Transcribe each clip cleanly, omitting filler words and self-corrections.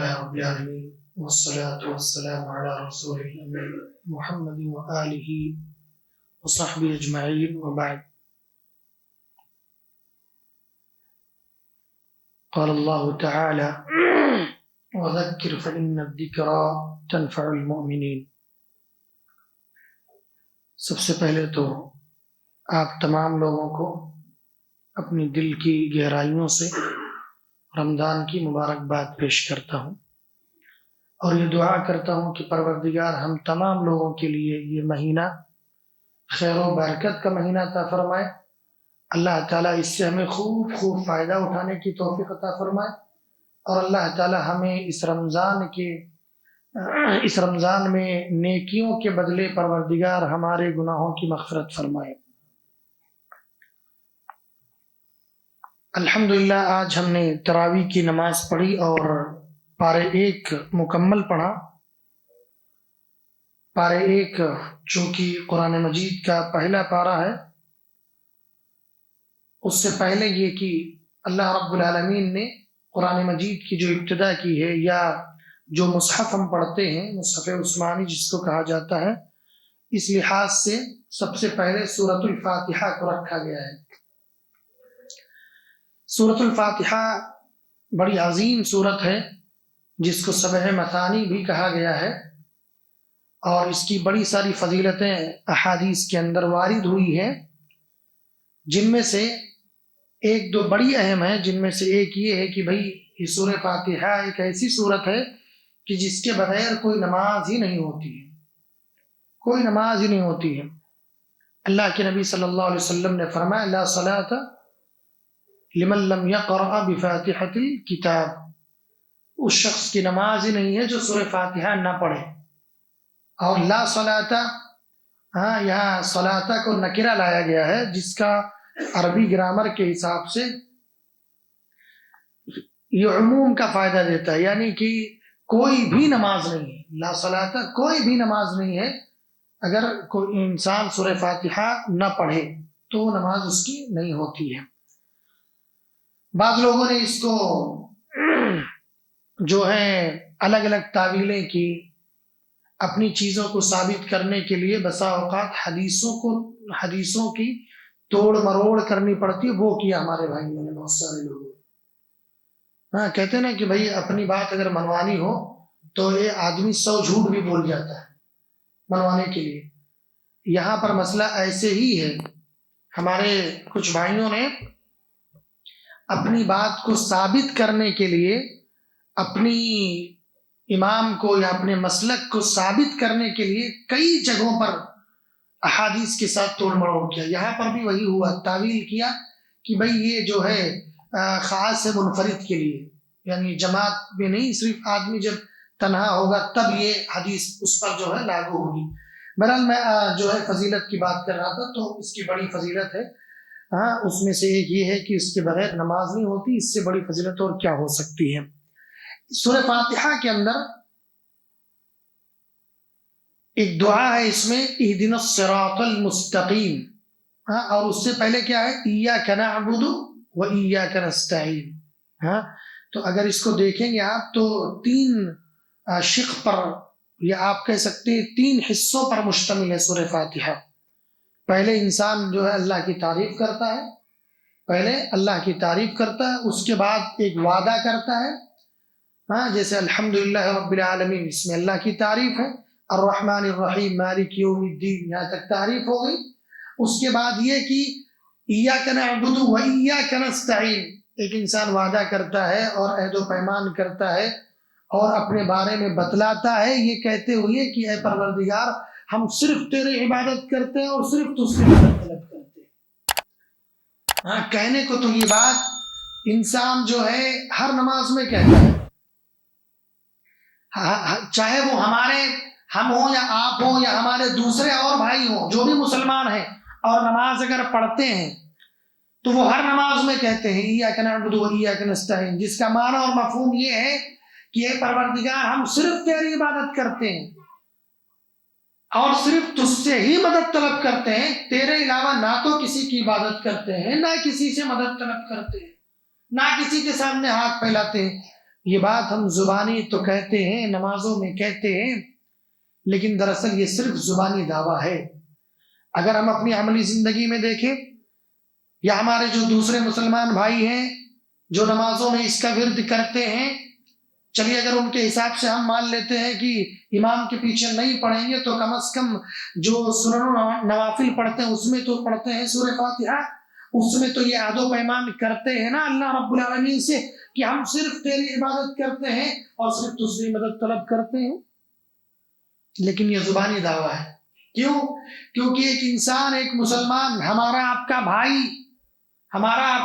لله رب العالمين والصلاة والسلام على رسول الأمين محمد وآله وصحبه أجمعين وبعد. قال الله تعالى وذكر فإن الذكرى تنفع المؤمنين. سب سے پہلے تو آپ تمام لوگوں کو اپنی دل کی گہرائیوں سے رمضان کی مبارکباد پیش کرتا ہوں اور یہ دعا کرتا ہوں کہ پروردگار ہم تمام لوگوں کے لیے یہ مہینہ خیر و برکت کا مہینہ عطا فرمائے. اللہ تعالیٰ اس سے ہمیں خوب فائدہ اٹھانے کی توفیق عطا فرمائے اور اللہ تعالیٰ ہمیں اس رمضان میں نیکیوں کے بدلے پروردگار ہمارے گناہوں کی مغفرت فرمائے. الحمدللہ آج ہم نے تراویح کی نماز پڑھی اور پارے 1 مکمل پڑھا. پارے 1 چونکہ قرآن مجید کا پہلا پارہ ہے، اس سے پہلے یہ کہ اللہ رب العالمین نے قرآن مجید کی جو ابتدا کی ہے یا جو مصحف ہم پڑھتے ہیں، مصحف عثمانی جس کو کہا جاتا ہے، اس لحاظ سے سب سے پہلے سورۃ الفاتحہ کو رکھا گیا ہے. سورۃ الفاتحہ بڑی عظیم سورت ہے جس کو سبع مثانی بھی کہا گیا ہے اور اس کی بڑی ساری فضیلتیں احادیث کے اندر وارد ہوئی ہیں، جن میں سے ایک دو بڑی اہم ہیں. جن میں سے ایک یہ ہے کہ بھئی یہ سورہ فاتحہ ایک ایسی سورت ہے کہ جس کے بغیر کوئی نماز ہی نہیں ہوتی ہے، کوئی نماز ہی نہیں ہوتی ہے. اللہ کے نبی صلی اللہ علیہ وسلم نے فرمایا لا صلاۃ لمن لم یقرأ بفاتحۃ الکتاب، اس شخص کی نماز ہی نہیں ہے جو سورہ فاتحہ نہ پڑھے. اور لا صلاۃ، یہاں صلاۃ کو نکرہ لایا گیا ہے جس کا عربی گرامر کے حساب سے یہ عموم کا فائدہ دیتا ہے، یعنی کہ کوئی بھی نماز نہیں ہے. لا صلاۃ کوئی بھی نماز نہیں ہے. اگر کوئی انسان سورہ فاتحہ نہ پڑھے تو نماز اس کی نہیں ہوتی ہے. بعض لوگوں نے اس کو جو ہے الگ الگ تعویلیں کی، اپنی چیزوں کو ثابت کرنے کے لیے بسا اوقات حدیثوں کی توڑ مروڑ کرنی پڑتی ہے. وہ کیا ہمارے بھائیوں نے، بہت سارے لوگ کہتے ہیں نا کہ بھائی اپنی بات اگر منوانی ہو تو یہ آدمی 100 جھوٹ بھی بول جاتا ہے منوانے کے لیے. یہاں پر مسئلہ ایسے ہی ہے. ہمارے کچھ بھائیوں نے اپنی بات کو ثابت کرنے کے لیے اپنی امام کو یا اپنے مسلک کو ثابت کرنے کے لیے کئی جگہوں پر احادیث کے ساتھ توڑ مروڑ کیا. یہاں پر بھی وہی ہوا، تعویل کیا کہ بھئی یہ جو ہے خاص ہے منفرد کے لیے، یعنی جماعت میں نہیں، صرف آدمی جب تنہا ہوگا تب یہ حدیث اس پر جو ہے لاگو ہوگی. بہرحال میں جو ہے فضیلت کی بات کر رہا تھا، تو اس کی بڑی فضیلت ہے. اس میں سے ایک یہ ہے کہ اس کے بغیر نماز نہیں ہوتی. اس سے بڑی فضیلت اور کیا ہو سکتی ہے. سورہ فاتحہ کے اندر ایک دعا ہے، اس میں اہدنا الصراط المستقیم، اور اس سے پہلے کیا ہے ایاک نعبد و ایاک نستعین. تو اگر اس کو دیکھیں گے آپ تو 3 شق پر، یا آپ کہہ سکتے ہیں 3 حصوں پر مشتمل ہے سورہ فاتحہ. پہلے انسان جو ہے اللہ کی تعریف کرتا ہے، اس کے بعد ایک وعدہ کرتا ہے، جیسے الحمدللہ رب العالمین، اس میں اللہ کی تعریف ہے. الرحمن الرحیم مالک یوم الدین، یہاں تک تعریف ہو گئی. اس کے بعد یہ کہ ایاک نعبد و ایاک نستعین، ایک انسان وعدہ کرتا ہے اور عہد و پیمان کرتا ہے اور اپنے بارے میں بتلاتا ہے یہ کہتے ہوئے کہ اے پروردگار ہم صرف تیرے عبادت کرتے ہیں اور صرف تجھ سے مدد طلب کرتے ہیں. کہنے کو تو یہ بات انسان جو ہے ہر نماز میں کہتا ہے، چاہے وہ ہم ہوں یا آپ ہوں یا ہمارے دوسرے اور بھائی ہوں جو بھی مسلمان ہیں اور نماز اگر پڑھتے ہیں تو وہ ہر نماز میں کہتے ہیں ایاک نعبد و ایاک نستعین، جس کا معنی اور مفہوم یہ ہے کہ اے پروردگار ہم صرف تیری عبادت کرتے ہیں اور صرف تجھ سے ہی مدد طلب کرتے ہیں، تیرے علاوہ نہ تو کسی کی عبادت کرتے ہیں، نہ کسی سے مدد طلب کرتے ہیں، نہ کسی کے سامنے ہاتھ پھیلاتے ہیں. یہ بات ہم زبانی تو کہتے ہیں، نمازوں میں کہتے ہیں، لیکن دراصل یہ صرف زبانی دعویٰ ہے۔ اگر ہم اپنی عملی زندگی میں دیکھیں، یا ہمارے جو دوسرے مسلمان بھائی ہیں جو نمازوں میں اس کا ورد کرتے ہیں، چلیے اگر ان کے حساب سے ہم مان لیتے ہیں کہ امام کے پیچھے نہیں پڑھیں گے تو کم از کم جو سنن و نوافل پڑھتے ہیں اس میں تو پڑھتے ہیں سورہ فاتحہ، اس میں تو یہ عہد و پیمان کرتے ہیں نا اللہ رب العالمین سے کہ ہم صرف تیری عبادت کرتے ہیں اور صرف تجھ سے مدد طلب کرتے ہیں۔ لیکن یہ زبانی دعویٰ ہے۔ کیوں؟ کیونکہ ایک انسان، ایک مسلمان، ہمارا آپ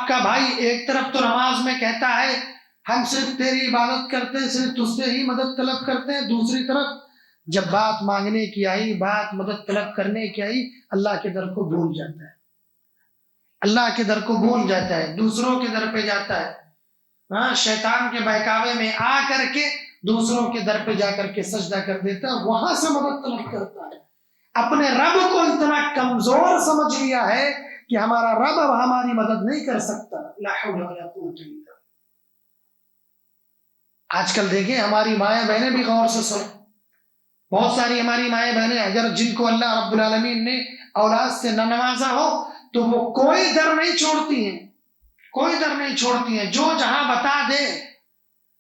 کا بھائی ایک طرف تو نماز میں کہتا ہے ہم صرف تیری عبادت کرتے ہیں، صرف تجھ سے ہی مدد طلب کرتے ہیں، دوسری طرف جب بات مانگنے کی آئی، بات مدد طلب کرنے کی آئی، اللہ کے در کو بھول جاتا ہے، اللہ کے در کو بھول جاتا ہے، دوسروں کے در پہ جاتا ہے، ہاں، شیطان کے بہکاوے میں آ کر کے دوسروں کے در پہ جا کر کے سجدہ کر دیتا ہے، وہاں سے مدد طلب کرتا ہے۔ اپنے رب کو اتنا کمزور سمجھ لیا ہے کہ ہمارا رب اب ہماری مدد نہیں کر سکتا۔ لا حول ولا قوت الا باللہ۔ آج کل دیکھیں ہماری مائیں بہنیں بھی غور سے سن، بہت ساری ہماری مائیں بہنیں اگر جن کو اللہ رب العالمین نے اولاد سے نہ نوازا ہو تو وہ کوئی در نہیں چھوڑتی ہیں، کوئی در نہیں چھوڑتی ہیں، جو جہاں بتا دے،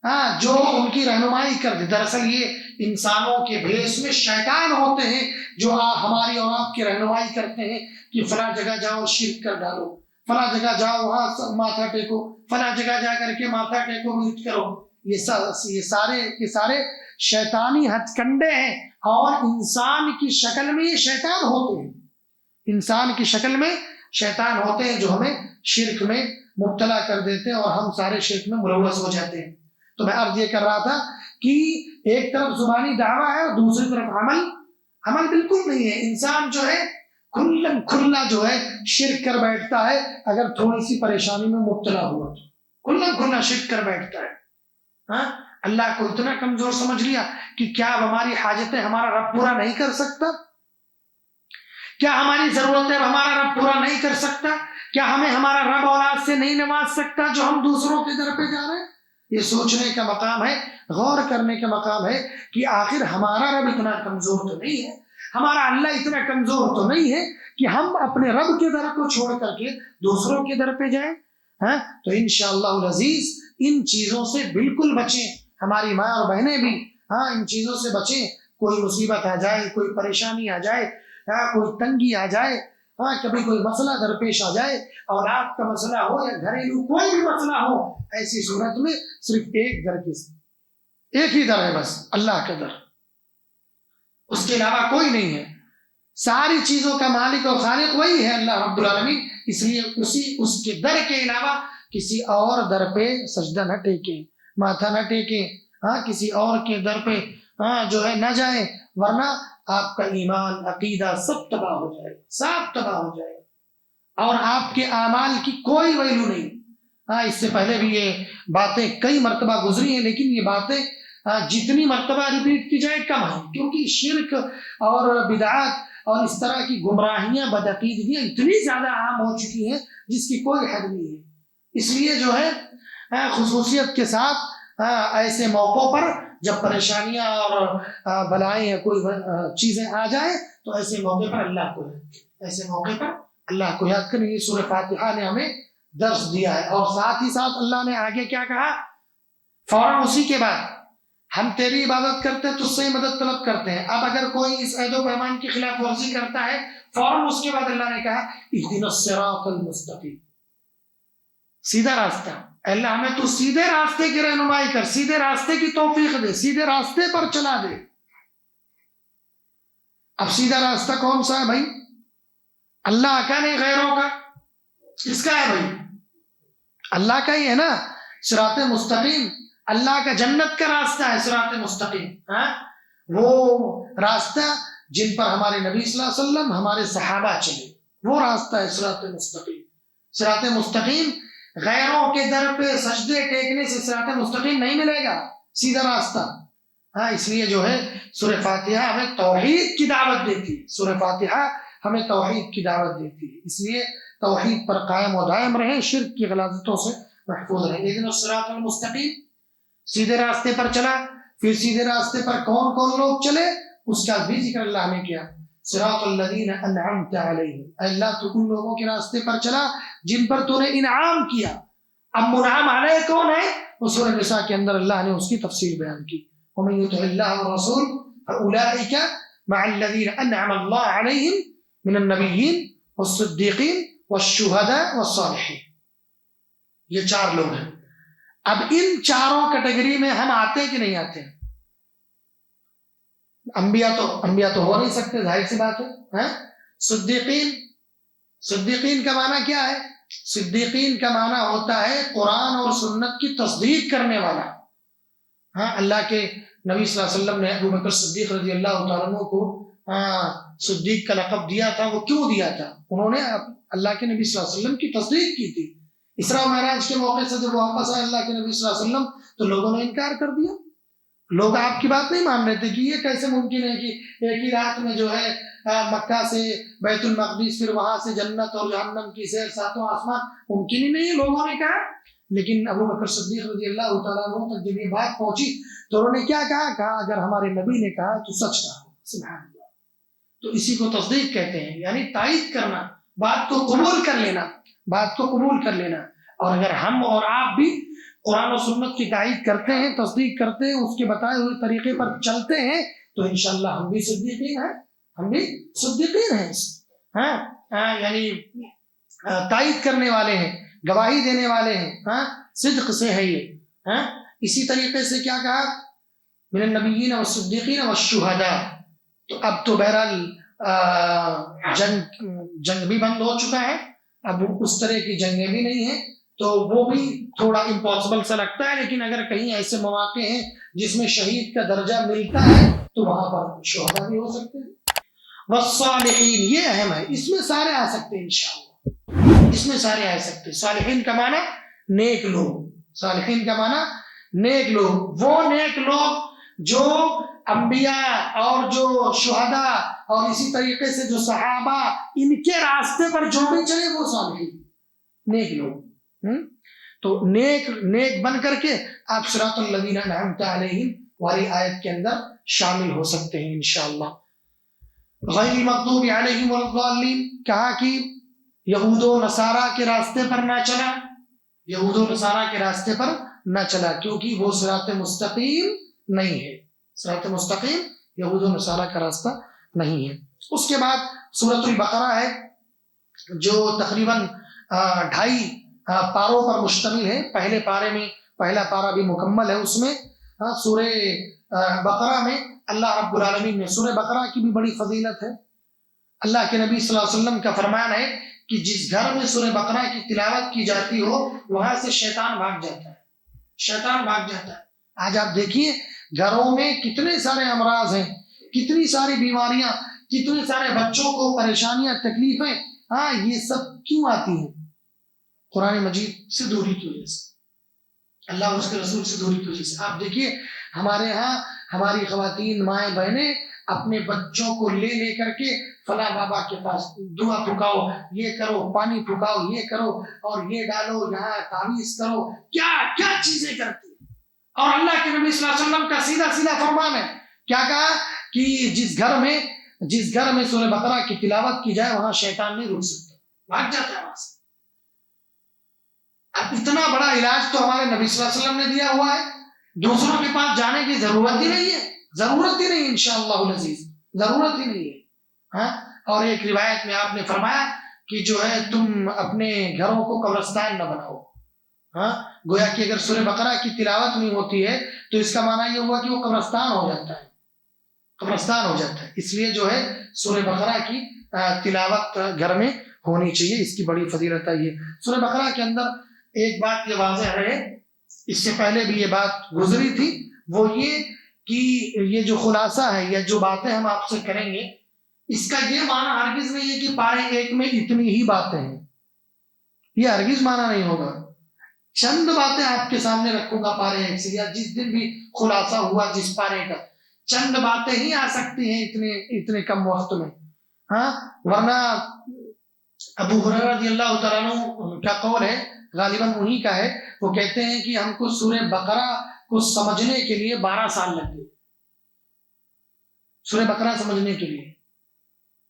ہاں، جو ان کی رہنمائی کر دے۔ دراصل یہ انسانوں کے بھیس میں شیطان ہوتے ہیں جو ہماری اور آپ کی رہنمائی کرتے ہیں کہ فلاں جگہ جاؤ شرک کر ڈالو، فلاں جگہ جاؤ وہاں ماتھا ٹیکو، فلاں جگہ جا کر کے ماتھا ٹیکو میٹ کرو۔ یہ سارے شیطانی ہتھ کنڈے ہیں، اور انسان کی شکل میں یہ شیطان ہوتے ہیں، انسان کی شکل میں شیطان ہوتے ہیں جو ہمیں شرک میں مبتلا کر دیتے ہیں اور ہم سارے شرک میں ملوث ہو جاتے ہیں۔ تو میں عرض یہ کر رہا تھا کہ ایک طرف زبانی دعویٰ ہے اور دوسری طرف عمل بالکل نہیں ہے۔ انسان جو ہے کھلا جو ہے شرک کر بیٹھتا ہے، اگر تھوڑی سی پریشانی میں مبتلا ہوا تو کھلا شرک کر بیٹھتا ہے۔ ہاں، اللہ کو اتنا کمزور سمجھ لیا کہ کیا اب ہماری حاجتیں ہمارا رب پورا نہیں کر سکتا؟ کیا ہماری ضرورتیں ہمارا رب پورا نہیں کر سکتا؟ کیا ہمیں ہمارا رب اولاد سے نہیں نواز سکتا جو ہم دوسروں کے در پہ جا رہے ہیں؟ یہ سوچنے کا مقام ہے، غور کرنے کا مقام ہے کہ آخر ہمارا رب اتنا کمزور تو نہیں ہے، ہمارا اللہ اتنا کمزور تو نہیں ہے کہ ہم اپنے رب کے در کو چھوڑ کر کے دوسروں کے در پہ جائیں۔ ہاں، تو انشاءاللہ العزیز ان چیزوں سے بالکل بچیں، ہماری ماں اور بہنیں بھی ان چیزوں سے بچیں۔ کوئی مصیبت آ جائے، کوئی پریشانی آ جائے، کوئی تنگی آ جائے، کبھی کوئی مسئلہ درپیش آ جائے، اولاد کا مسئلہ ہو یا گھریلو کوئی بھی مسئلہ ہو، ایسی صورت میں صرف ایک ہی در ہے، بس اللہ کا در، اس کے علاوہ کوئی نہیں ہے۔ ساری چیزوں کا مالک اور خالق وہی ہے اللہ رب العالمین، اس لیے اس کے در کے علاوہ کسی اور در پہ سجدہ نہ ٹیکیں، ماتھا نہ ٹیکیں، کسی اور کے در پہ جو ہے نہ جائیں، ورنہ آپ کا ایمان، عقیدہ سب تباہ ہو جائے گا، سب تباہ ہو جائے گا، اور آپ کے اعمال کی کوئی ویلو نہیں۔ اس سے پہلے بھی یہ باتیں کئی مرتبہ گزری ہیں، لیکن یہ باتیں جتنی مرتبہ ریپیٹ کی جائے کم ہیں، کیونکہ شرک اور بدعات اور اس طرح کی گمراہیاں، بدعقیدگیاں اتنی زیادہ عام ہو چکی ہیں جس کی کوئی حد نہیں ہے۔ اس لیے جو ہے خصوصیت کے ساتھ ایسے موقعوں پر جب پریشانیاں اور بلائیں یا کوئی چیزیں آ جائیں تو ایسے موقع پر اللہ کو یاد کریں۔ یہ سورہ فاتحہ نے ہمیں درس دیا ہے، اور ساتھ ہی ساتھ اللہ نے آگے کیا کہا؟ فوراً اسی کے بعد ہم تیری عبادت کرتے ہیں، تجھ سے ہی مدد طلب کرتے ہیں۔ اب اگر کوئی اس عہد و پیمان کی خلاف ورزی کرتا ہے، فوراً اس کے بعد اللہ نے کہا اہدنا الصراط المستقیم، سیدھا راستہ۔ اللہ ہمیں تو سیدھے راستے کی رہنمائی کر، سیدھے راستے کی توفیق دے، سیدھے راستے پر چلا دے۔ اب سیدھا راستہ کون سا ہے بھائی؟ اللہ کا نہیں، غیروں کا؟ اس کا ہے بھائی، اللہ کا ہی ہے نا صراط مستقیم۔ اللہ کا جنت کا راستہ ہے صراط مستقیم، وہ راستہ جن پر ہمارے نبی صلی اللہ علیہ وسلم، ہمارے صحابہ چلے، وہ راستہ ہے صراط مستقیم۔ صراط مستقیم غیروں کے در پہ سجدے ٹیکنے سے صراط مستقیم نہیں ملے گا، سیدھا راستہ۔ اس لیے جو ہے سورہ فاتحہ ہمیں توحید کی دعوت دیتی ہے، سورہ فاتحہ ہمیں توحید کی دعوت دیتی ہے، اس لیے توحید پر قائم و دائم رہیں، شرک کی غلاظتوں سے محفوظ رہیں۔ لیکن الصراط المستقیم، سیدھے راستے پر چلا. پھر سیدھے راستے پر کون کون لوگ چلے اس کا بھی ذکر اللہ نے کیا. صراط الذین انعمت علیہم، اللہ تو ان لوگوں کے راستے پر چلا جن پر تو نے انعام کیا. اب منعم علیہ کون ہے؟ وہ سورہ نساء کے اندر اللہ نے اس کی تفصیل بیان کی. ومن یطع اللہ والرسول فاولئک مع الذین انعم اللہ علیہم من النبیین والصدیقین والشہداء والصالحین. یہ 4 لوگ ہیں. اب ان چاروں کیٹیگری میں ہم آتے کہ نہیں آتے؟ انبیاء تو ہو نہیں سکتے، ظاہر سی بات ہے. صدیقین کا معنی کیا ہے؟ صدیقین کا معنی ہوتا ہے قرآن اور سنت کی تصدیق کرنے والا. ہاں، اللہ کے نبی صلی اللہ علیہ وسلم نے ابو بکر صدیق رضی اللہ تعالیٰ عنہ کو صدیق کا لقب دیا تھا. وہ کیوں دیا تھا؟ انہوں نے اللہ کے نبی صلی اللہ علیہ وسلم کی تصدیق کی تھی. اسراء و معراج کے موقع سے جب واپس آئے اللہ کے نبی صلی اللہ علیہ وسلم تو لوگوں نے انکار کر دیا. لوگ آپ کی بات نہیں مان رہے تھے کہ یہ کیسے ممکن ہے کہ ایک ہی رات میں جو ہے مکہ سے بیت المقدس، پھر وہاں سے جنت اور جہنم کی سیر، 7واں آسمان، ممکن ہی نہیں ہے، لوگوں نے کہا. لیکن ابو بکر صدیق رضی اللہ تعالیٰ عنہ تک جب یہ بات پہنچی تو انہوں نے کیا کہا اگر ہمارے نبی نے کہا تو سچ کہا. سبحان اللہ. تو اسی کو تصدیق کہتے ہیں، یعنی تائید کرنا، بات کو قبول کر لینا، بات کو قبول کر لینا. اور اگر ہم اور آپ بھی قرآن و سنت کی تائید کرتے ہیں، تصدیق کرتے ہیں، اس کے بتائے ہوئے طریقے پر چلتے ہیں تو انشاءاللہ ہم بھی صدیقین ہیں، ہم بھی صدیقین ہیں. ہاں، یعنی تائید کرنے والے ہیں، گواہی دینے والے ہیں. ہاں، صدق سے ہے یہ. ہاں، اسی طریقے سے کیا کہا؟ من النبیین والصدیقین والشہداء. تو اب تو بہرحال جنگ بھی بند ہو چکا ہے، اب اس طرح کی جنگیں بھی نہیں ہیں، تو وہ بھی تھوڑا امپاسبل سا لگتا ہے. لیکن اگر کہیں ایسے مواقع ہیں جس میں شہید کا درجہ ملتا ہے تو وہاں پر شہداء بھی ہو سکتے ہیں. والصالحین، یہ اہم ہے، اس میں سارے آ سکتے ہیں انشاءاللہ، اس میں سارے آ سکتے ہیں. صالحین کا معنی نیک لوگ، صالحین کا معنی نیک لوگ، وہ نیک لوگ جو انبیاء اور جو شہداء اور اسی طریقے سے جو صحابہ ان کے راستے پر جو بھی چلے وہ صالحین، نیک لوگ. تو نیک بن کر کے آپ صراط الذین انعمت علیہم والی آیت کے اندر شامل ہو سکتے ہیں انشاءاللہ. غیر المغضوب علیہم ولا الضالین، کہا کہ یہود و نصارہ کے راستے پر نہ چلا، یہود و نصارہ کے راستے پر نہ چلا، کیونکہ وہ صراط مستقیم نہیں ہے. صراط مستقیم یہود و نصارہ کا راستہ نہیں ہے. اس کے بعد سورۃ البقرہ ہے جو تقریباً 2.5 پاروں پر مشتمل ہے. پہلے پارے میں پہلا پارا بھی مکمل ہے. اس میں سورہ بقرہ میں اللہ رب العالمین نے، سورہ بقرہ کی بھی بڑی فضیلت ہے. اللہ کے نبی صلی اللہ علیہ وسلم کا فرمان ہے کہ جس گھر میں سورہ بقرہ کی تلاوت کی جاتی ہو وہاں سے شیطان بھاگ جاتا ہے، شیطان بھاگ جاتا ہے. آج آپ دیکھیے گھروں میں کتنے سارے امراض ہیں، کتنی ساری بیماریاں، کتنے سارے بچوں کو پریشانیاں، تکلیفیں. یہ سب کیوں آتی ہیں؟ قرآن مجید سے دوری کی وجہ سے، اللہ اس کے رسول سے دوری کی وجہ سے. آپ دیکھیے ہمارے ہاں ہماری خواتین، مائیں، بہنیں اپنے بچوں کو لے کر کے فلاں بابا کے پاس دعا پھکاؤ، یہ کرو، پانی پھکاؤ، یہ کرو اور یہ ڈالو، یہاں تعویذ کرو، کیا کیا چیزیں کرتی ہیں. اور اللہ کے نبی صلی اللہ علیہ وسلم کا سیدھا فرمان ہے، کیا کہا کہ جس گھر میں سورہ بقرہ کی تلاوت کی جائے وہاں شیطان نہیں رک سکتا، بھاگ جاتا ہے وہاں سے. اب اتنا بڑا علاج تو ہمارے نبی صلی اللہ علیہ وسلم نے دیا ہوا ہے، دوسروں کے پاس جانے کی ضرورت ہی نہیں ہے، ضرورت ہی نہیں، انشاءاللہ العزیز ضرورت ہی نہیں ہے. اور ایک روایت میں آپ نے فرمایا کہ جو ہے تم اپنے گھروں کو قبرستان نہ بناؤ. گویا کہ اگر سورہ بقرہ کی تلاوت نہیں ہوتی ہے تو اس کا معنی یہ ہوا کہ وہ قبرستان ہو جاتا ہے، قبرستان ہو جاتا ہے. اس لیے جو ہے سورہ بقرہ کی تلاوت گھر میں ہونی چاہیے، اس کی بڑی فضیلت ہے. یہ سورہ بقرہ کے اندر ایک بات یہ واضح ہے، اس سے پہلے بھی یہ بات گزری تھی، وہ یہ کہ یہ جو خلاصہ ہے یا جو باتیں ہم آپ سے کریں گے اس کا یہ معنی ہرگز نہیں ہے کہ پارے 1 میں اتنی ہی باتیں ہیں، یہ ہرگز معنی نہیں ہوگا. چند باتیں آپ کے سامنے رکھوں گا پارے 1 سے، یا جس دن بھی خلاصہ ہوا جس پارے کا، چند باتیں ہی آ سکتی ہیں اتنے کم وقت میں. ورنہ ابو ہریرہ رضی اللہ تعالیٰ عنہ کا قول ہے، غالباً انہی کا ہے، وہ کہتے ہیں کہ ہم کو سورہ بقرہ کو سمجھنے کے لیے 12 سال لگ گئے، سورہ بقرہ سمجھنے کے لیے۔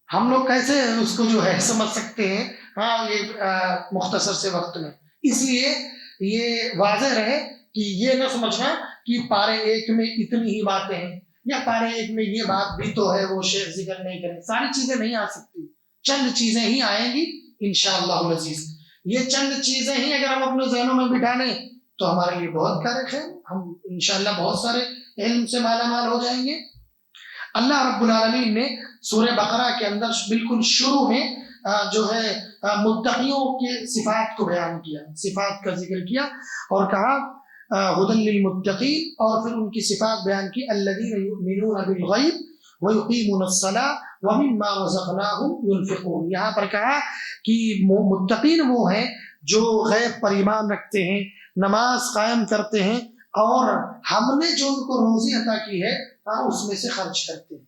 ہم لوگ کیسے اس کو جو ہے سمجھ سکتے ہیں یہ مختصر سے وقت میں؟ اس لیے یہ واضح رہے کہ یہ نہ سمجھنا کہ پارے 1 میں اتنی ہی باتیں ہیں، یا پارے 1 میں یہ بات بھی تو ہے، وہ شیخ ذکر نہیں کریں۔ ساری چیزیں نہیں آ سکتی، چند چیزیں ہی آئیں گی انشاءاللہ العزیز۔ یہ چند چیزیں ہی اگر ہم اپنے ذہنوں میں بٹھا لیں تو ہمارے لیے بہت کارک ہے، ہم انشاءاللہ بہت سارے علم سے مالا مال ہو جائیں گے۔ اللہ رب العالمین نے سورہ بقرہ کے اندر بالکل شروع میں جو ہے متقیوں کے صفات کو بیان کیا، صفات کا ذکر کیا اور کہا ہدی للمتقین، اور پھر ان کی صفات بیان کی، الذین یؤمنون بالغیب ویقیمون الصلاۃ ومما رزقناہم ینفقون۔ یہاں پر کہا کہ متقین وہ ہیں جو غیب پر ایمان رکھتے ہیں، نماز قائم کرتے ہیں، اور ہم نے جو ان کو روزی عطا کی ہے اس میں سے خرچ کرتے ہیں۔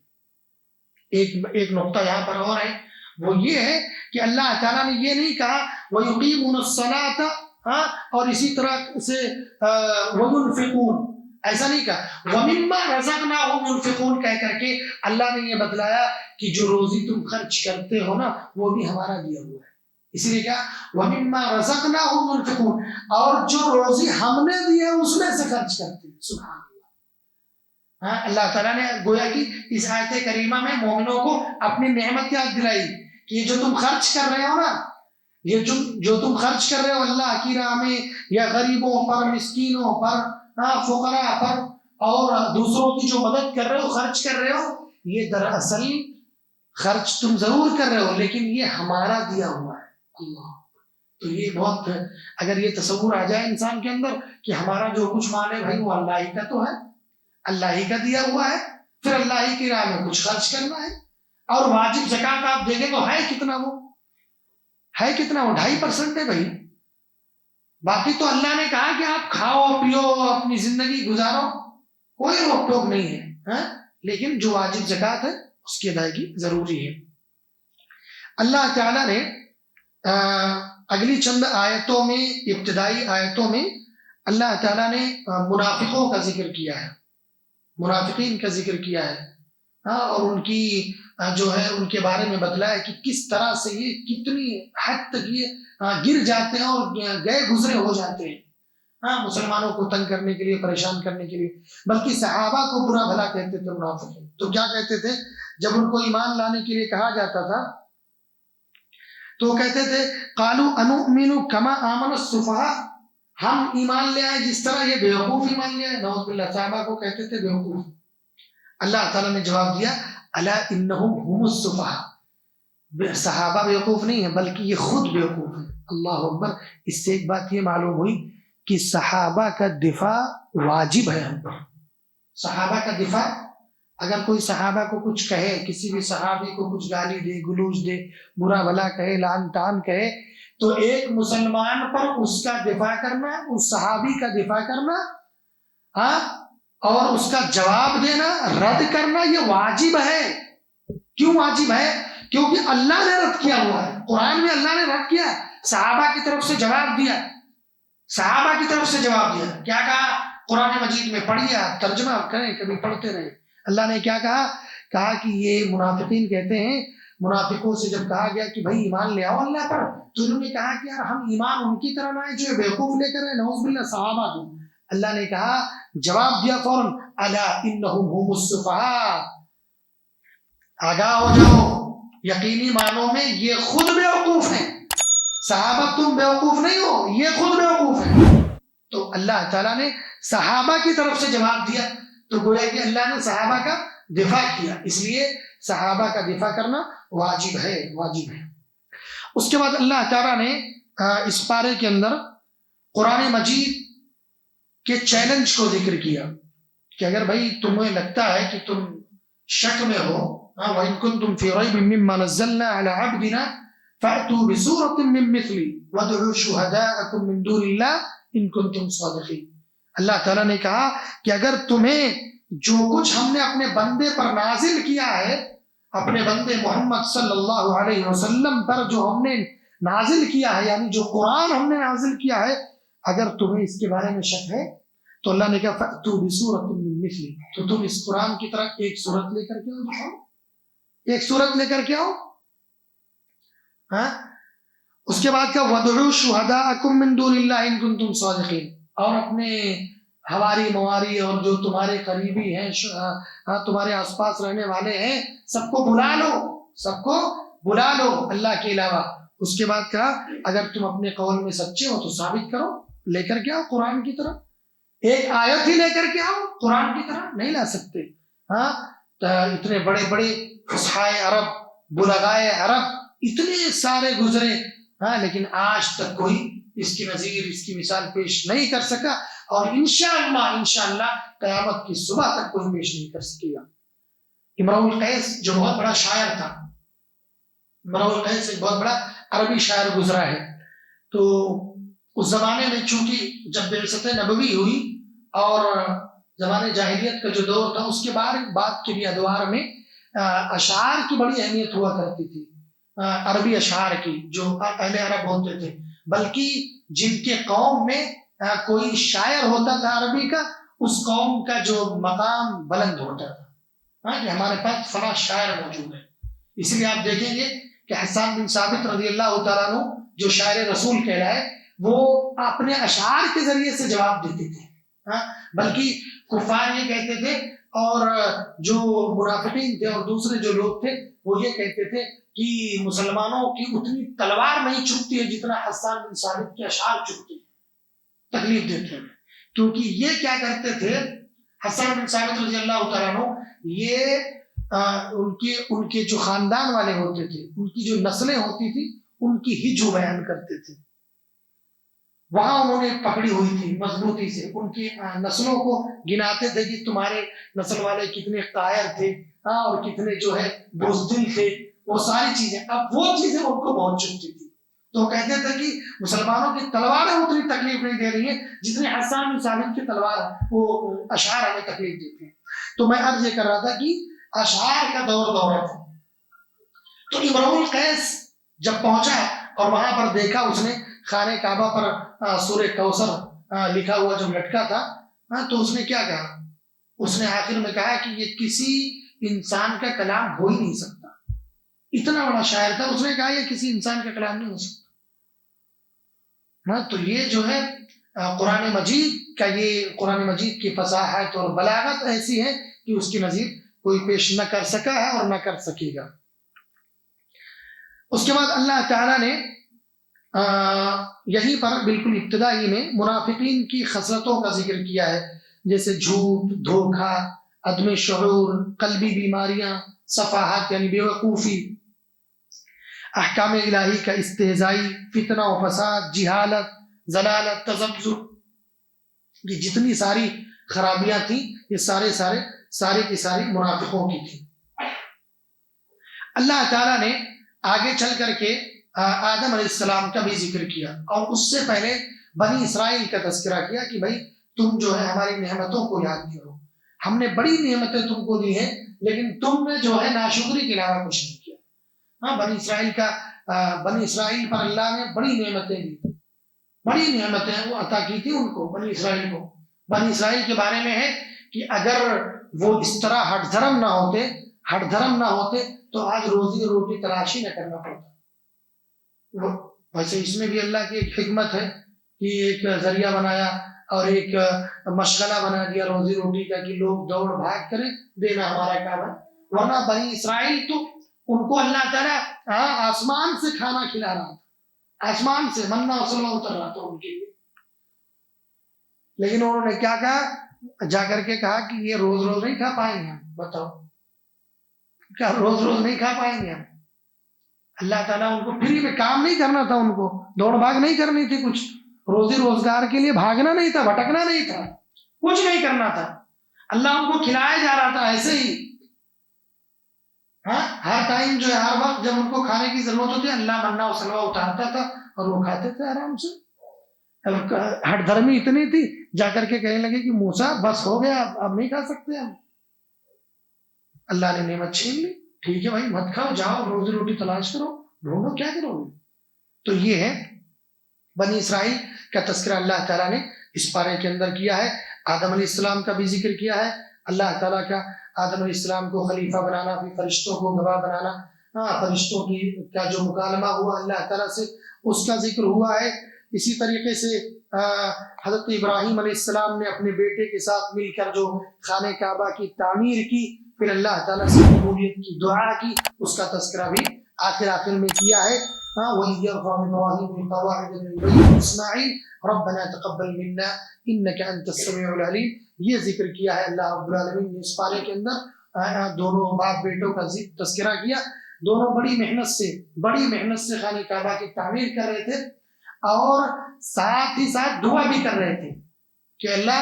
ایک نقطہ یہاں پر اور ہے، وہ یہ ہے کہ اللہ تعالیٰ نے یہ نہیں کہا وَيُقِيمُونَ الصَّلَاةَ اور اسی طرح سے وَيُنْفِقُونَ، ایسا نہیں کہا۔ وَمِمَّا رَزَقْنَاهُمْ يُنْفِقُونَ کہہ کر کے اللہ نے یہ بتلایا کہ جو روزی تم خرچ کرتے ہو نا وہ بھی ہمارا دیا ہوا ہے، اسی لیے کیا وَمِمَّا رَزَقْنَاهُمْ يُنْفِقُونَ، اور جو روزی ہم نے دی ہے اس میں سے خرچ کرتے ہیں۔ سبحان اللہ۔ اللہ تعالیٰ نے گویا کہ اس آیت کریمہ میں مومنوں کو اپنی نعمت یاد دلائی کہ یہ جو تم خرچ کر رہے ہو نا، یہ جو تم خرچ کر رہے ہو اللہ کی راہ میں، یا غریبوں پر، مسکینوں پر، فقراء پر، اور دوسروں کی جو مدد کر رہے ہو، خرچ کر رہے ہو، یہ دراصل خرچ تم ضرور کر رہے ہو لیکن یہ ہمارا دیا ہوا ہے اللہ۔ تو یہ بہت، اگر یہ تصور آ جائے انسان کے اندر کہ ہمارا جو کچھ مال ہے بھائی وہ اللہ ہی کا تو ہے، اللہ ہی کا دیا ہوا ہے، پھر اللہ ہی کی راہ میں کچھ خرچ کرنا ہے۔ اور واجب زکوٰۃ آپ دیکھیں تو ہے کتنا، وہ ہے کتنا، وہ 2.5% ہے بھائی۔ باقی تو اللہ نے کہا کہ آپ کھاؤ پیو اپنی زندگی گزارو، کوئی روک ٹوک نہیں ہے، لیکن جو واجب زکوٰۃ ہے اس کی ادائیگی ضروری ہے۔ اللہ تعالیٰ نے اگلی چند آیتوں میں، ابتدائی آیتوں میں اللہ تعالیٰ نے منافقوں کا ذکر کیا ہے، منافقین کا ذکر کیا ہے، اور ان کی جو ہے ان کے بارے میں بتلایا کہ کس طرح سے یہ کتنی حد تک یہ گر جاتے ہیں اور گئے گزرے ہو جاتے ہیں مسلمانوں کو تنگ کرنے کے لیے، پریشان کرنے کے لیے، بلکہ صحابہ کو برا بھلا کہتے تھے منافقین۔ تو کیا کہتے تھے جب ان کو ایمان لانے کے لیے کہا جاتا تھا تو وہ کہتے تھے قالوا انؤمن کما آمن السفہاء، ہم ایمان لے آئے جس طرح یہ بیوقوف ایمان لے آئے۔ نعوذ باللہ، صحابہ کو کہتے تھے بیوقوف۔ اللہ تعالیٰ نے جواب دیا الا انہم هم السفہاء، صحابہ بیوقوف نہیں ہیں بلکہ یہ خود بیوقوف ہیں۔ اللہ اکبر۔ اس سے ایک بات یہ معلوم ہوئی کہ صحابہ کا دفاع واجب ہے ہم پر۔ صحابہ کا دفاع، اگر کوئی صحابہ کو کچھ کہے، کسی بھی صحابی کو کچھ گالی دے، گلوچ دے، برا بھلا کہے، لعن طعن کہے، تو ایک مسلمان پر اس کا دفاع کرنا، اس صحابی کا دفاع کرنا، اور اس کا جواب دینا، رد کرنا، یہ واجب ہے۔ کیوں واجب ہے؟ کیونکہ اللہ نے رد کیا ہوا ہے، قرآن میں اللہ نے رد کیا، صحابہ کی طرف سے جواب دیا، صحابہ کی طرف سے جواب دیا۔ کیا کہا قرآن مجید میں؟ پڑھیے، ترجمہ کریں، کبھی پڑھتے رہیں۔ اللہ نے کیا کہا؟ کہا کہ یہ منافقین کہتے ہیں، منافقوں سے جب کہا گیا کہ بھائی ایمان لے آؤ اللہ پر، تو انہوں نے کہا کہ یار ہم ایمان ان کی طرح لائیں جو بیوقوف لے کر رہے، نعوذ باللہ، صحابہ کو۔ اللہ نے کہا، جواب دیا فوراً الا انہم هم السفہاء، آگاہ ہو جاؤ، یقینی معنوں میں یہ خود بیوقوف ہیں، صحابہ تم بیوقوف نہیں ہو، یہ خود بیوقوف ہیں۔ تو اللہ تعالیٰ نے صحابہ کی طرف سے جواب دیا، تو گویا کہ اللہ نے صحابہ کا دفاع کیا، اس لیے صحابہ کا دفاع کرنا واجب ہے، واجب ہے۔ اس کے بعد اللہ تعالیٰ نے اس پارے کے اندر قرآن مجید کے چیلنج کو ذکر کیا کہ اگر بھائی تمہیں لگتا ہے کہ تم شک میں ہو، وَإِن كُنتُمْ فِي رَيْبٍ مِّمَّا نَزَّلْنَا عَلَىٰ عَبْدِنَا فَأْتُوا بِسُورَةٍ مِّن مِّثْلِهِ وَادْعُوا شُهَدَاءَكُم مِّن دُونِ اللَّهِ إِن كُنتُمْ صَادِقِينَ۔ اللہ تعالیٰ نے کہا کہ اگر تمہیں جو کچھ ہم نے اپنے بندے پر نازل کیا ہے، اپنے بندے محمد صلی اللہ علیہ وسلم پر جو ہم نے نازل کیا ہے، یعنی جو قرآن ہم نے نازل کیا ہے، اگر تمہیں اس کے بارے میں شک ہے تو اللہ نے کہا فَأْتُوا بِسُورَةٍ مِّن مِّثْلِهِ، تو تم اس قرآن کی طرح ایک سورت لے کر کے آؤ، ایک سورت لے کر کے آؤ. ہاں اس کے بعد کہا وَادْعُوا شُهَدَاءَكُم مِّن دُونِ اللَّهِ إِن كُنتُمْ صَادِقِينَ، اور اپنے ہواری مواری اور جو تمہارے قریبی ہیں تمہارے آس پاس رہنے والے ہیں سب کو بلا لو، سب کو بلا لو اللہ کے علاوہ. اس کے بعد کہا اگر تم اپنے قول میں سچے ہو تو ثابت کرو، لے کر کے آؤ قرآن کی طرح، ایک آیت ہی لے کر کے آؤ قرآن کی طرح، نہیں لا سکتے. ہاں اتنے بڑے بڑے فصحائے عرب، بلغائے عرب اتنے سارے گزرے، ہاں لیکن آج تک کوئی اس کی نظیر، اس کی مثال پیش نہیں کر سکا، اور انشاءاللہ قیامت کی صبح تک کوئی پیش نہیں کر سکے گا. امرؤ القیس جو بہت بڑا شاعر تھا، امرؤ القیس ایک بہت بڑا عربی شاعر گزرا ہے. تو اس زمانے میں چونکہ جب بعثت نبوی ہوئی اور زمانے جاہلیت کا جو دور تھا، اس کے بعد کے بھی ادوار میں اشعار کی بڑی اہمیت ہوا کرتی تھی، عربی اشعار کی جو اہل عرب ہوتے تھے، بلکہ جن کے قوم میں کوئی شاعر ہوتا تھا عربی کا، اس قوم کا جو مقام بلند ہوتا تھا، کہ ہمارے پاس فلاں شاعر موجود ہے. اس لیے آپ دیکھیں گے کہ حسان بن ثابت رضی اللہ تعالیٰ عنہ جو شاعر رسول کہلائے، وہ اپنے اشعار کے ذریعے سے جواب دیتے تھے. بلکہ کفار یہ کہتے تھے، اور جو منافقین تھے اور دوسرے جو لوگ تھے وہ یہ کہتے تھے کہ مسلمانوں کی اتنی تلوار نہیں چکتی ہے جتنا حسان بن ثابت کے اشعار چکتی ہے، تکلیف دیتے ہیں. کیونکہ یہ کیا کرتے تھے، حسان بن ثابت رضی اللہ تعالیٰ عنہ، یہ ان کے جو خاندان والے ہوتے تھے، ان کی جو نسلیں ہوتی تھی، ان کی ہی جو بیان کرتے تھے. وہاں انہوں نے پکڑی ہوئی تھی مضبوطی سے، ان کی نسلوں کو گناتے تھے کہ تمہارے نسل والے کتنے قائر تھے، اور کتنے جو ہے بزدل تھے، وہ ساری چیزیں. اب وہ چیزیں ان کو بہت چبھتی تھی، تو کہتے تھے کہ مسلمانوں کی تلواریں اتنی تکلیف نہیں دے رہی ہیں جتنی حسان بن ثابت کی تلوار وہ اشعار ہمیں تکلیف دیتے ہیں. تو میں عرض یہ کر رہا تھا کہ اشعار کا دورہ تھا. تو امرؤ القیس جب پہنچا اور وہاں پر دیکھا اس نے خانہ کعبہ پر سورہ کوثر لکھا ہوا جو لٹکا تھا، تو اس نے کیا کہا، اس نے آخر میں کہا کہ یہ کسی انسان کا کلام ہو ہی نہیں سکتا. اتنا بڑا شاعر تھا، اس نے کہا یہ کسی انسان کا کلام نہیں ہو سکتا. تو یہ جو ہے قرآن مجید کا، یہ قرآن مجید کی فصاحت اور بلاغت ایسی ہے کہ اس کی نظیر کوئی پیش نہ کر سکا ہے اور نہ کر سکے گا. اس کے بعد اللہ تعالیٰ نے یہیں پر بالکل ابتدائی میں منافقین کی خصلتوں کا ذکر کیا ہے، جیسے جھوٹ، دھوکہ، عدم شعور، قلبی بیماریاں، صفاحت یعنی بیوقوفی، احکام الہی کا استہزائی، فتنہ و فساد، جہالت، ضلالت، تذبذب. یہ جتنی ساری خرابیاں تھیں یہ سارے کی ساری منافقوں کی تھی. اللہ تعالیٰ نے آگے چل کر کے آدم علیہ السلام کا بھی ذکر کیا، اور اس سے پہلے بنی اسرائیل کا تذکرہ کیا کہ بھائی تم جو ہے ہماری نعمتوں کو یاد کرو، ہم نے بڑی نعمتیں تم کو دی ہیں، لیکن تم نے جو ہے ناشکری کے علاوہ کچھ نہیں کیا. بنی اسرائیل پر اللہ نے بڑی نعمتیں دی، بڑی نعمتیں وہ عطا کی تھی ان کو، بنی اسرائیل کو. بنی اسرائیل کے بارے میں ہے کہ اگر وہ اس طرح ہٹ دھرم نہ ہوتے تو آج روزی روٹی تلاشی نہ کرنا پڑتا. ویسے اس میں بھی اللہ کی ایک حکمت ہے کہ ایک ذریعہ بنایا اور ایک مشغلہ بنا دیا روزی روٹی کا، کہ لوگ دوڑ بھاگ کریں، دینا ہمارا کام ہے. ورنہ بنی اسرائیل تو ان کو اللہ تعالیٰ آسمان سے کھانا کھلا رہا تھا، آسمان سے منہ و سلوہ اتر رہا تھا ان کے لیے. لیکن انہوں نے کیا کہا، جا کر کے کہا کہ یہ روز روز نہیں کھا پائیں گے ہم. بتاؤ، کیا روز روز نہیں کھا پائیں گے ہم؟ اللہ تعالیٰ ان کو فری میں کام نہیں کرنا تھا، ان کو دوڑ بھاگ نہیں کرنی تھی، کچھ روزی روزگار کے لیے بھاگنا نہیں تھا، بھٹکنا نہیں تھا، کچھ نہیں کرنا تھا. اللہ ان کو کھلایا جا رہا تھا ایسے ہی. ہر ٹائم جو ہے، ہر وقت جب ان کو کھانے کی ضرورت ہوتی ہے، اللہ منہ و سلوہ اتارتا تھا اور وہ کھاتے تھے آرام سے. ہٹ دھرمی اتنی تھی، جا کر کے کہنے لگے کہ موسیٰ بس ہو گیا، اب نہیں کھا سکتے ہم. اللہ نے نعمت چھین لی، ٹھیک ہے بھائی مت کھاؤ، جاؤ روزی روٹی تلاش کرو، ڈھونڈو، کیا کرو گے. تو یہ ہے بنی اسرائیل کا تذکرہ اللہ تعالیٰ نے اس پارے کے اندر کیا ہے. آدم علیہ السلام کا بھی ذکر کیا ہے اللہ تعالیٰ کا، آدم علیہ السلام کو خلیفہ بنانا، پھر فرشتوں کو گواہ بنانا، فرشتوں کی کا جو مکالمہ ہوا اللہ تعالیٰ سے اس کا ذکر ہوا ہے۔ اسی طریقے سے حضرت ابراہیم علیہ السلام نے اپنے بیٹے کے ساتھ مل کر جو خانہ کعبہ کی تعمیر کی، پھر اللہ تعالیٰ سے قبولیت کی دعا کی، اس کا تذکرہ بھی آخر میں کیا ہے۔ وَإِذْ يَرْفَعُ إِبْرَاهِيمُ الْقَوَاعِدَ مِنَ الْبَيْتِ وَإِسْمَاعِيلُ رَبَّنَا تَقَبَّلْ مِنَّا إِنَّكَ أَنْتَ السَّمِيعُ الْعَلِيمُ، یہ ذکر کیا ہے اللہ رب العالمین نے اس پارے کے اندر۔ دونوں باپ بیٹوں کا تذکرہ کیا، دونوں بڑی محنت سے خانہ کعبہ کی تعمیر کر رہے تھے، اور ساتھ ہی ساتھ دعا بھی کر رہے تھے کہ اللہ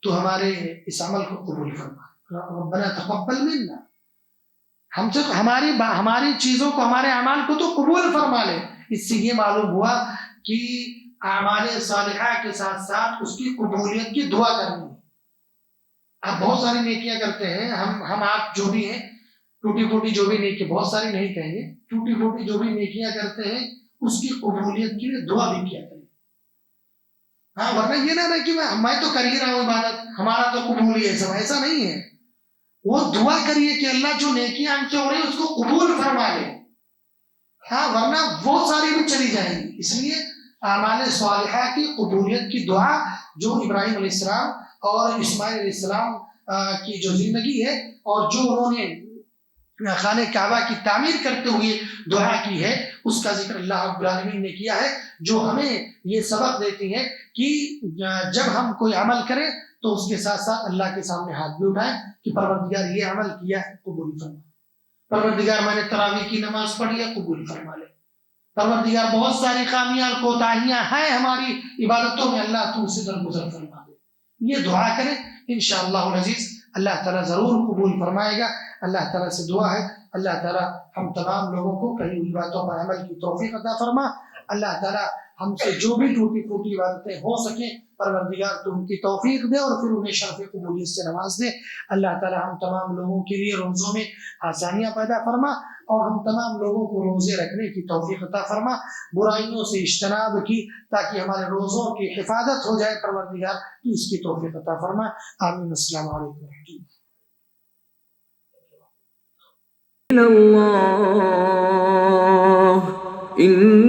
تو ہمارے اس عمل کو قبول فرما، ربنا تقبل منا، ہم سے ہماری چیزوں کو، ہمارے اعمال کو تو قبول فرما لے۔ اس سے یہ معلوم ہوا کہ اعمال صالحہ کے ساتھ ساتھ اس کی قبولیت کی دعا کرنی ہے۔ آپ بہت ساری نیکیاں کرتے ہیں، ہم آپ جو بھی ہیں، ٹوٹی پھوٹی جو بھی نیکی، بہت ساری نہیں کہیں گے، ٹوٹی پھوٹی جو بھی نیکیاں کرتے ہیں اس کی قبولیت کے لیے دعا بھی کیا کریں۔ ورنہ یہ نہ رہے کہ میں تو کر ہی رہا ہوں عبادت، ہمارا تو قبول ہی ہے سب، ایسا نہیں ہے۔ وہ دعا کریے کہ اللہ جو نیکیاں ہم سے ہو رہی ہیں اس کو قبول فرما لے، ورنہ وہ ساری بھی چلی جائیں گی۔ اس لیے اعمال صالحہ کی قبولیت کی دعا جو ابراہیم علیہ السلام اور اسماعیل علیہ السلام کی جو زندگی ہے، اور جو انہوں نے خانہ کعبہ کی تعمیر کرتے ہوئے دعا کی ہے، اس کا ذکر اللہ رب العالمین نے کیا ہے، جو ہمیں یہ سبق دیتی ہے کہ جب ہم کوئی عمل کریں تو اس کے ساتھ ساتھ اللہ کے سامنے ہاتھ بھی اٹھائیں کہ پروردگار یہ عمل کیا ہے قبول فرما، پروردگار میں نے تراویح کی نماز پڑھی ہے قبول فرما لے، پروردگار بہت ساری خامیاں کوتاہیاں ہیں ہماری عبادتوں میں، اللہ تو اسے درگزر فرما دے۔ یہ دعا کریں، انشاءاللہ العزیز اللہ تعالیٰ ضرور قبول فرمائے گا۔ اللہ تعالیٰ سے دعا ہے اللہ تعالیٰ ہم تمام لوگوں کو کہی ہوئی باتوں پر عمل کی توفیق عطا فرما۔ اللہ تعالیٰ ہم سے جو بھی ٹوٹی پھوٹی عبادتیں ہو سکیں پروردگار تو ان کی توفیق دے اور پھر انہیں شرف قبولیت سے نواز دے۔ اللہ تعالیٰ ہم تمام لوگوں کے لیے روزوں میں آسانیاں پیدا فرما، اور ہم تمام لوگوں کو روزے رکھنے کی توفیق عطا فرما، برائیوں سے اجتناب کی تاکہ ہمارے روزوں کی حفاظت ہو جائے، پروردگار تو اس کی توفیق عطا فرما۔ آمین۔ السلام علیکم ورحمۃ اللہ۔ إن